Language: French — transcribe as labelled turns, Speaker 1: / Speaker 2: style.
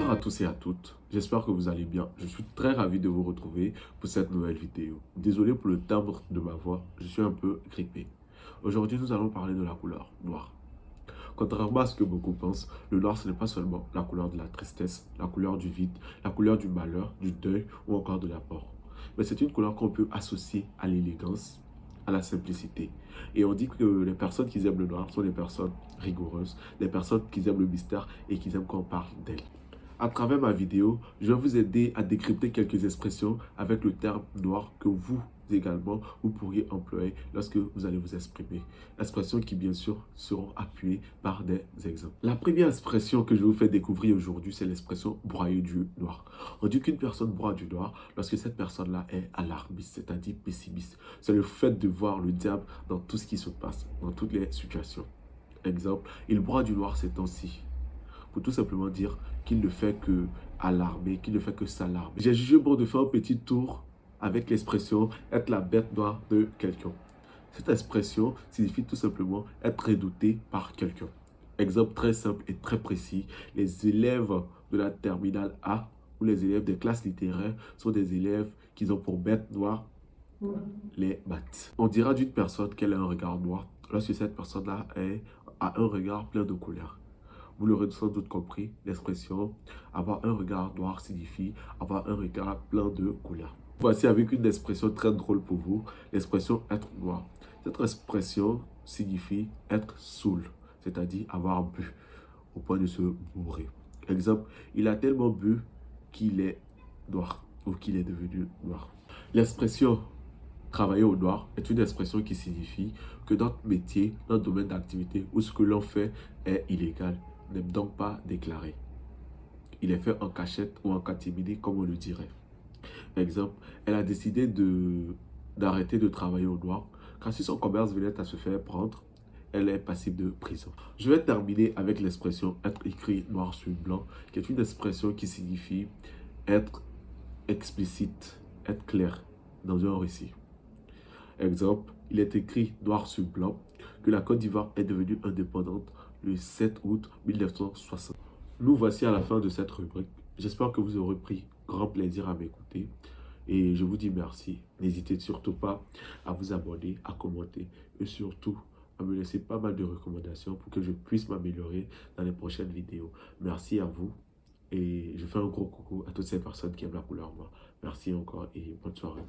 Speaker 1: Bonjour à tous et à toutes, j'espère que vous allez bien. Je suis très ravi de vous retrouver pour cette nouvelle vidéo. Désolé pour le timbre de ma voix, je suis un peu grippé. Aujourd'hui, nous allons parler de la couleur noire. Contrairement à ce que beaucoup pensent, le noir ce n'est pas seulement la couleur de la tristesse, la couleur du vide, la couleur du malheur, du deuil ou encore de la mort. Mais c'est une couleur qu'on peut associer à l'élégance, à la simplicité. Et on dit que les personnes qui aiment le noir sont des personnes rigoureuses, des personnes qui aiment le mystère et qui aiment qu'on parle d'elles. À travers ma vidéo, je vais vous aider à décrypter quelques expressions avec le terme noir que vous également, vous pourriez employer lorsque vous allez vous exprimer. Expressions qui, bien sûr, seront appuyées par des exemples. La première expression que je vous fais découvrir aujourd'hui, c'est l'expression broyer du noir. On dit qu'une personne broie du noir lorsque cette personne-là est alarmiste, c'est-à-dire pessimiste. C'est le fait de voir le diable dans tout ce qui se passe, dans toutes les situations. Exemple, il broie du noir ces temps-ci, pour tout simplement dire qu'il ne fait que alarmer, qu'il ne fait que s'alarmer. J'ai jugé bon de faire un petit tour avec l'expression être la bête noire de quelqu'un. Cette expression signifie tout simplement être redouté par quelqu'un. Exemple très simple et très précis, les élèves de la terminale A ou les élèves des classes littéraires sont des élèves qui ont pour bête noire les maths. On dira d'une personne qu'elle a un regard noir lorsque cette personne-là a un regard plein de couleurs. Vous l'aurez sans doute compris, l'expression avoir un regard noir signifie avoir un regard plein de couleurs. Voici avec une expression très drôle pour vous, l'expression être noir. Cette expression signifie être saoul, c'est-à-dire avoir bu au point de se bourrer. Exemple, il a tellement bu qu'il est noir ou qu'il est devenu noir. L'expression travailler au noir est une expression qui signifie que notre métier, notre domaine d'activité ou ce que l'on fait est illégal, n'est donc pas déclaré. Il est fait en cachette ou en catimini, comme on le dirait. Exemple, elle a décidé d'arrêter de travailler au noir, car si son commerce venait à se faire prendre, elle est passible de prison. Je vais terminer avec l'expression être écrit noir sur blanc, qui est une expression qui signifie être explicite, être clair dans un récit. Exemple, il est écrit noir sur blanc que la Côte d'Ivoire est devenue indépendante le 7 août 1960. Nous voici à la fin de cette rubrique. J'espère que vous aurez pris grand plaisir à m'écouter et je vous dis merci. N'hésitez surtout pas à vous abonner, à commenter et surtout à me laisser pas mal de recommandations pour que je puisse m'améliorer dans les prochaines vidéos. Merci à vous et je fais un gros coucou à toutes ces personnes qui aiment la couleur noire. Merci encore et bonne soirée.